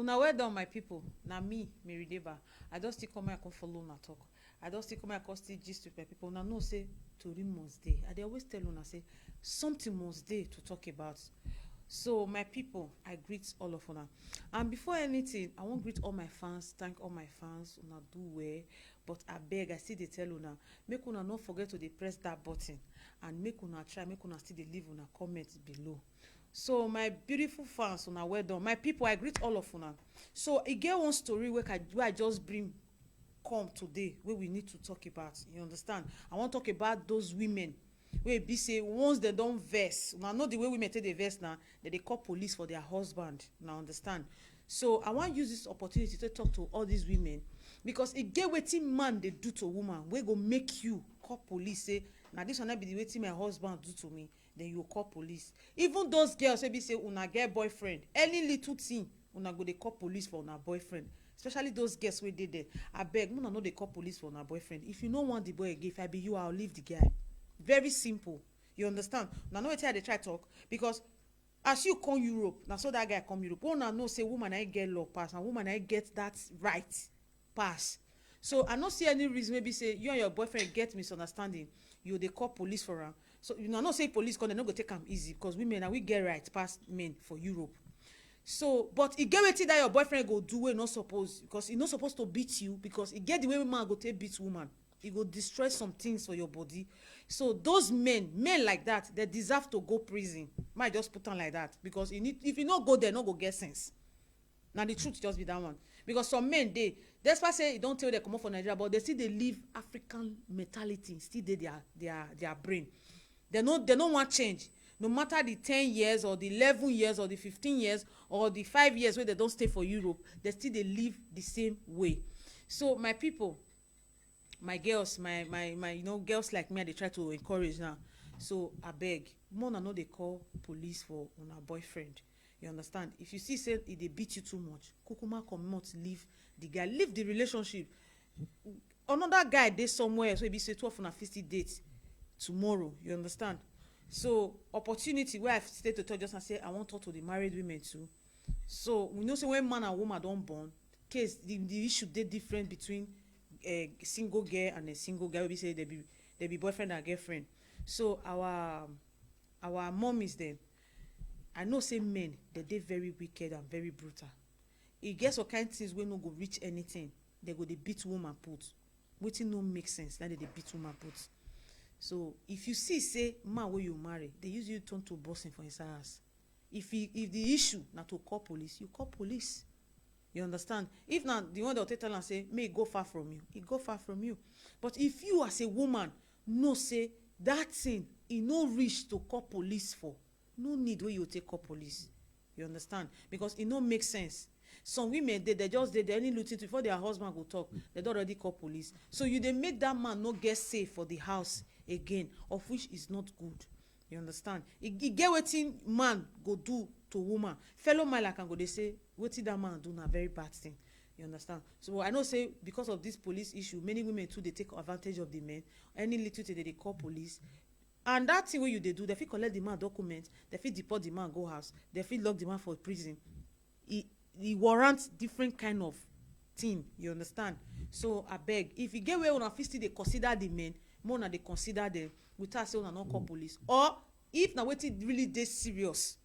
Una well done, my people. Na me, Mary Deba. I just still come here, come follow una talk. I just still come here, come still gist with my people. Una know say tori must dey. I dey always tell una say something must dey to talk about. So my people, I greet all of una. And before anything, I wan greet all my fans, thank all my fans. Una do well, but abeg, I still dey tell una, make una no forget to dey press that button, and make una try, make una still dey leave una comment below. So my beautiful fans, una well done. My people, I greet all of una. So e get one story wey I just bring come today wey we need to talk about. You understand? I wan talk about those women wey be say once dem don vex, una know the way women take dey vex na, dem dey call police for their husband. Una understand? So I wan use this opportunity to talk to all these women, because e get wetin man dey do to woman wey go make you call police say na this one na be the wetin my husband do to me. Then you call police. Even those girls wey be say una get boyfriend, any little thing una go dey call police for una boyfriend, especially those girls wey dey there. Abeg, una no dey call police for una boyfriend. If you no want the boy again, if I be you, I'll leave the guy. Very simple. You understand? Una know wetin I dey try talk, because as you come Europe, na so that guy come Europe. Una know say woman na get law pass, and woman na get that right pass. So I no see any reason maybe say you and your boyfriend get misunderstanding, you dey call police for am. So you know say police come, dem no go take am easy, because women na we get right pass men for Europe. So but e get wetin that your boyfriend go do wey no suppose, because e no suppose to beat you, because e get the way man go take beat woman. E go destroy some things for your body. So those men like that, they deserve to go prison. Might just put on like that, because if you no go there, no go get sense. Now the truth just be that one. Because some men despite say you don't tell them come out for Nigeria, but they still they live African mentality, still their brain. They don't want change. No matter the 10 years or the 11 years or the 15 years or the 5 years where they don't stay for Europe, they still they live the same way. So my people, my girls, my girls like me, they try to encourage now. So I beg, more no they call police for on our boyfriend. You understand? If you see say they beat you too much, kukuma come out, leave the guy, leave the relationship. Another guy they somewhere, so be say 12 on a 50 date tomorrow. You understand? So opportunity where I stay to tell just and say I want to talk to the married women too. So we know say when man and woman don't born, case the issue they different between a single girl and a single guy. We say they be boyfriend and girlfriend. So our mom is there. I know say men they very wicked and very brutal. E get some kind things wey no go reach anything, they go dey beat woman put. Wetin no make sense, na they beat woman put. So if you see say man wey you marry, they use you turn to bossing for his house. If the issue na to call police, you call police. You understand? If not, the one that will tell and say may go far from you, it go far from you. But if you as a woman know say that thing e no reach to call police for, no need where you take call police. You understand? Because it no make sense. Some women they just did any little before their husband go talk, they don't already call police. So you they make that man no get safe for the house again, of which is not good. You understand? He get wetin man go do to woman. Fellow man like can go they say wetin that man do na very bad thing. You understand? So I know say because of this police issue, many women too they take advantage of the men. Any little thing they call police. And that thing wey you dey do, they fit collect the man document, they fit deport the man go house, they fit lock the man for prison. It warrants different kind of thing. You understand? So I beg, if you get where una fit still dey consider the men, more na dey consider them without say una no call police. Or if na wetin really dey serious,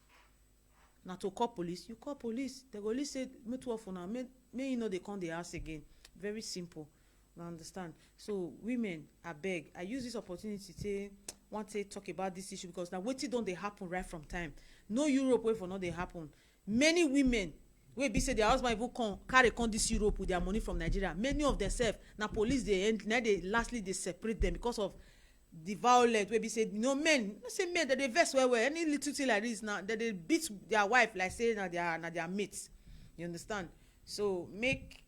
na to call police, you call police. They go only say make two of una may you know they come the house again. Very simple. You understand? So women, I beg, I use this opportunity to want to talk about this issue, because now wetin don dey happen right from time. No Europe way for not dey happen. Many women wey be say their husband even carry this Europe with their money from Nigeria. Many of themselves na police they lastly they separate them because of the violence wey be say men no say men that they vex well any little thing like this now that they beat their wife like say na their mates. You understand? So make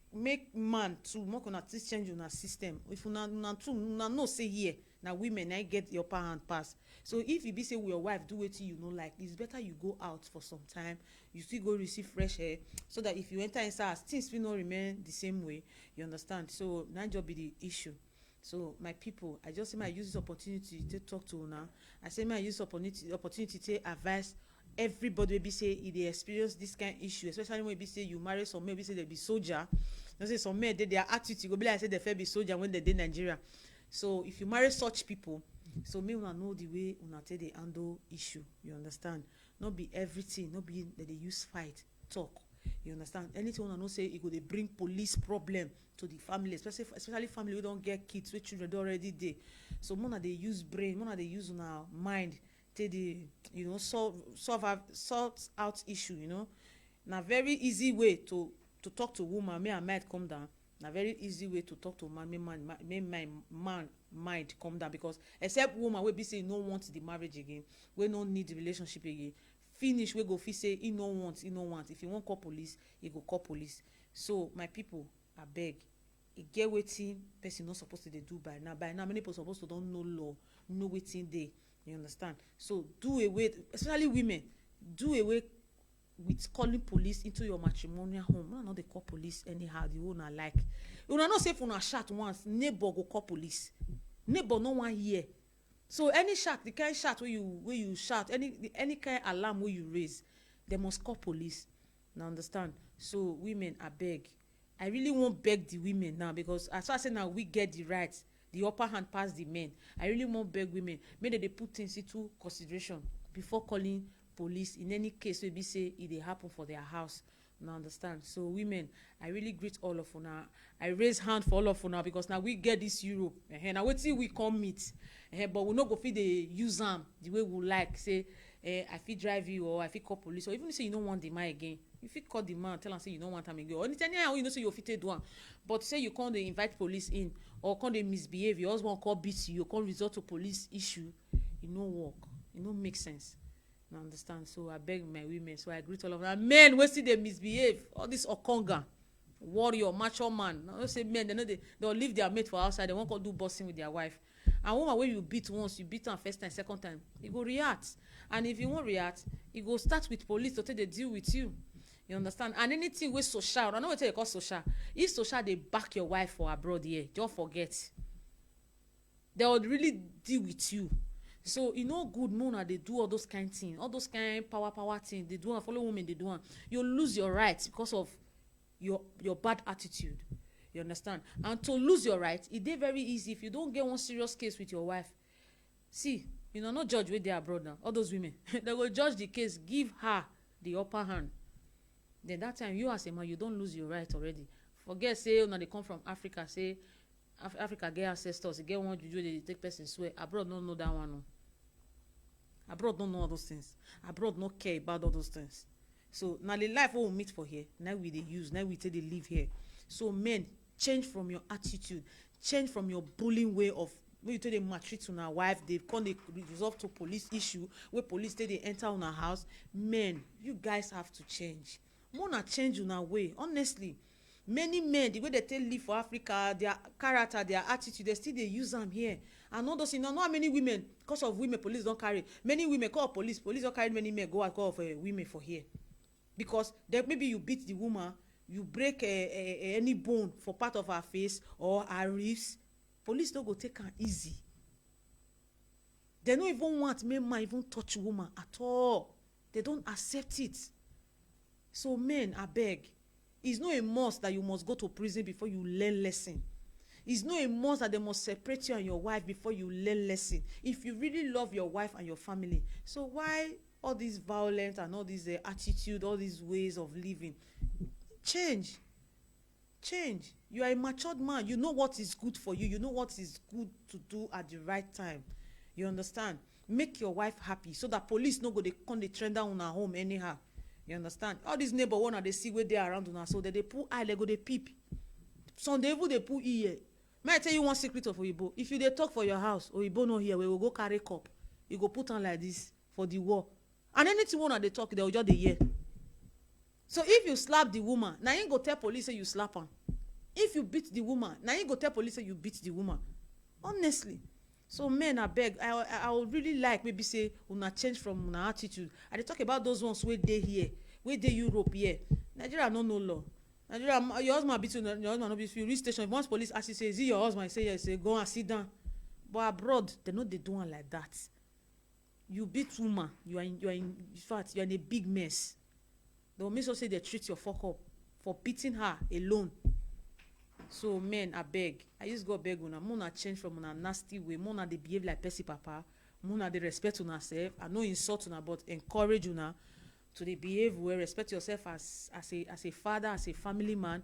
man too more gonna change una system. If una no say here now women I get your upper hand pass. So if you be say your wife do wetin you no like, it's better you go out for some time, you still go receive fresh air, so that if you enter inside things will not remain the same way. You understand? So that just be the issue. So my people, I just say I use this opportunity to talk to una. I say I use opportunity to advise everybody wey be say e dey experience this kind issue, especially when be say you marry some men be say they be soldier. You know say some men dey their attitude go be like say they fit be soldier when they dey Nigeria. So if you marry such people, so make una know the way una take dey handle issue. You understand? Not be everything, not be that they use fight talk. You understand? Anything una know say e go dey bring police problem to the family, especially family wey don get kids, wey children don already dey. So una dey use brain, una dey use una mind take dey, you know, sort out issue. You know, na very easy way to talk to woman. May her mind come down. Na very easy way to talk to man. Make man mind come down, because except woman wey be say no want the marriage again, wey no need the relationship again, finish wey go fit say he no want. If he wan call police, he go call police. So my people, abeg, e get wetin person no suppose to dey do by now. Many people suppose to don know law, know wetin dey. You understand? So do away, especially women, do away with calling police into your matrimonial home. Una no dey call police anyhow the way una like. Una know say if una shout once, neighbor go call police. Neighbor no wan hear. So any shout, the kind shout wey you shout, any kind alarm wey you raise, they must call police. Now understand? So women, abeg, I really won't beg the women now, because as far as say now we get the right, the upper hand pass the men. I really won't beg women, make they put things into consideration before calling police in any case wey be say it dey happen for their house. Now understand? So women, I really greet all of una. I raise hand for all of una, because now we get this Europe. Now wetin we come meet, but we no go fit dey use am the way we like. Say I fit drive you, or I fit call police, or even say you no want the man again, you fit call the man, tell am say you no want am again, or anyhow you know say you fit take do am. But say you come dey invite police in, or come dey misbehave, your husband come beat you, come resort to police issue, e no work, e no make sense. Now understand? So I beg my women, so I greet all of them. Men wey still dey misbehave, all this okonga warrior macho man, now say men they'll leave their mate for outside, they won't go do bossing with their wife. And woman wey you beat once, you beat am first time, second time, e go react. And if you won't react, e go start with police to take the deal with you. You understand? And anything with social, I know what they call social. If social they back your wife for abroad here, don't forget, they would really deal with you. So you know, good mona they do all those kind things, all those kind power things they do, and follow women they do. You lose your rights because of your bad attitude. You understand? And to lose your rights, it dey very easy if you don't get one serious case with your wife. See, you know, not judge where they are abroad now. All those women, they will judge the case, give her the upper hand. Then that time, you as a man, you don't lose your right already. Forget say when they come from Africa, say Africa get ancestors, they get one juju, they take person swear. Abroad don't know that one. No. Abroad don't know all those things. Abroad no care about all those things. So now the life we meet for here, now we they use, now we take they live here. So men, change from your attitude, change from your bullying way of when you tell them maltreat on our wife, they come they resolve to police issue, where police say they enter on our house. Men, you guys have to change. More not change on our way. Honestly, many men, the way they tell live for Africa, their character, their attitude, they still they use them here. And all those things. Now, not many women, because of women, police don't carry. Many women call police don't carry many men go and call for women for here. Because then maybe you beat the woman, you break any bone for part of her face or her ribs. Police don't go take her easy. They don't even want men even touch woman at all. They don't accept it. So men, I beg, it's not a must that you must go to prison before you learn lesson. It's not a must that they must separate you and your wife before you learn lesson. If you really love your wife and your family, so why all this violence and all this attitude, all these ways of living? Change. You are a matured man. You know what is good for you. You know what is good to do at the right time. You understand? Make your wife happy so that police no go they come they trend down on her home anyhow. You understand? All these neighbor one they see where they are around on her, so that they pull eye, they go they peep. Some they even they pull ear. May I tell you one secret of Oyibo? If you they talk for your house, Oyibo no here, we will go carry cup. You go put on like this for the war. And anything one they talk, they will just they hear. So if you slap the woman, now you go tell police say you slap her. If you beat the woman, now you go tell police say you beat the woman. Honestly. So men, I beg, I would really like maybe say una change from una attitude. I dey talk about those ones where they here, where they Europe here. Nigeria no law. Nigeria, your husband beat you, your husband no beat you. Reach station, if once police ask you say, is it your husband? You say yes, say go and sit down. But abroad, they know they do one like that. you beat woman, you are in fact you are in a big mess. They will make sure say they treat your fuck up for beating her alone. So men, abeg, I use God beg una, una change from una nasty way, una dey behave like Percy Papa, una dey respect una self. I no insult una, but encourage una to dey behave well, respect yourself as a father, as a family man,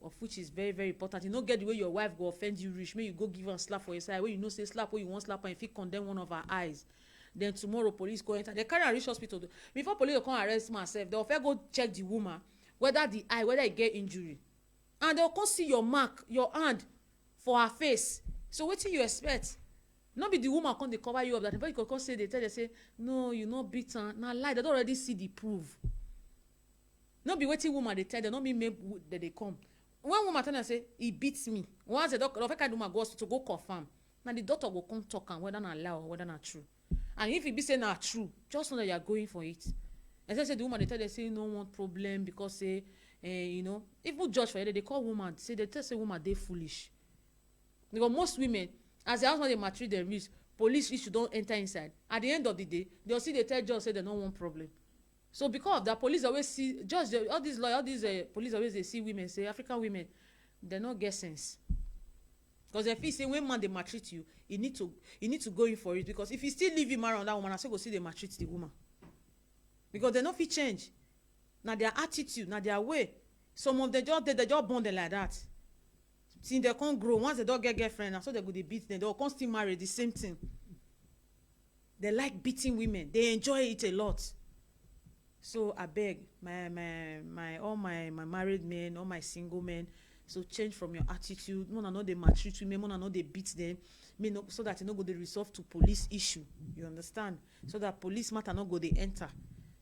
of which is very very important. You no get the way your wife go offend you reach, make you go give her slap for your side, wey you know say slap wey you wan slap and you fit condemn one of her eyes. Then tomorrow police go enter, they carry her reach hospital. Before police go come arrest myself, they go first go check the woman whether the eye, whether e get injury, and they go come see your mark, your hand for her face. So wetin you expect? No be the woman come dey cover you up, that before you go come say, they tell you say no, you no beat am. Na lie, they don already see the proof. No be wetin woman dey tell them, no mean make they dey come. When woman tell them say he beats me, once the doctor carry the woman go hospital go confirm, na the doctor go come talk am whether na lie or whether na true. And if e be say na true, just know that you are going for it. Except say the woman dey tell them say you no want problem because say you know, even judge for here they call woman say, they tell say woman dey foolish. Because most women, as the husband dey maltreat them reach, police issue don enter inside. At the end of the day, they'll see they tell judge say they no want problem. So because of that, police always see judge, all these lawyers, all these police always they see women say African women, they no get sense. Because they feel say when man dey maltreat you, you need to go in for it. Because if you still leave him around that woman, I say go see they maltreat the woman. Because they no fit change. Now their attitude, now their way. Some of them they just born them like that. Since they can't grow, once they don't get girlfriend, and so they go dey beat them, they will come still marry the same thing. They like beating women. They enjoy it a lot. So I beg all my married men, all my single men, so change from your attitude. Mona no dey maltreat women, mona no dey beat them, so that you no go dey resolve to police issue. You understand? So that police matter no go dey enter.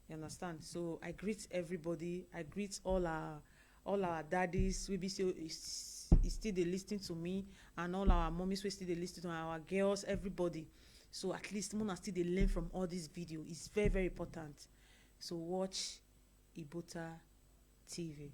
You understand? So I greet everybody. I greet all our daddies. We be still dey listening to me, and all our mommies we still dey listening to our girls, everybody. So at least mona still dey learn from all this video. It's very very important. So watch Ibota TV.